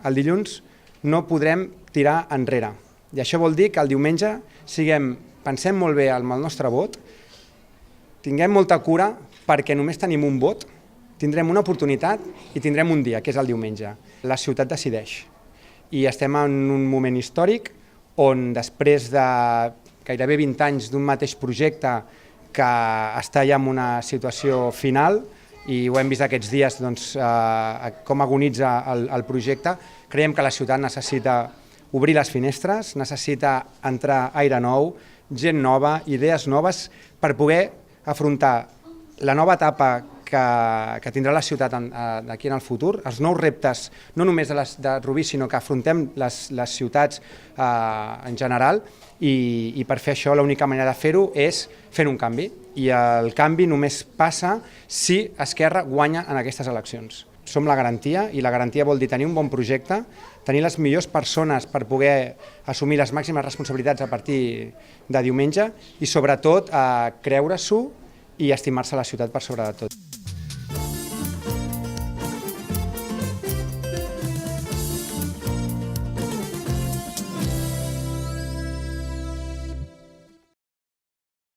el dilluns no podrem tirar enrere. I això vol dir que el diumenge pensem molt bé amb el nostre vot, tinguem molta cura perquè només tenim un vot, tindrem una oportunitat i tindrem un dia, que és el diumenge. La ciutat decideix. I estem en un moment històric on després de gairebé 20 anys d'un mateix projecte que està ja en una situació final, i ho hem vist aquests dies com agonitza el projecte, creiem que la ciutat necessita obrir les finestres, necessita entrar aire nou, gent nova, idees noves per poder afrontar la nova etapa que tindrà la ciutat d'aquí en el futur, els nous reptes, no només de Rubí, sinó que afrontem les ciutats en general, i per fer això l'única manera de fer-ho és fent un canvi, i el canvi només passa si Esquerra guanya en aquestes eleccions. Som la garantia, i la garantia vol dir tenir un bon projecte, tenir les millors persones per poder assumir les màximes responsabilitats a partir de diumenge i sobretot creure-s'ho i estimar-se la ciutat per sobre de tot.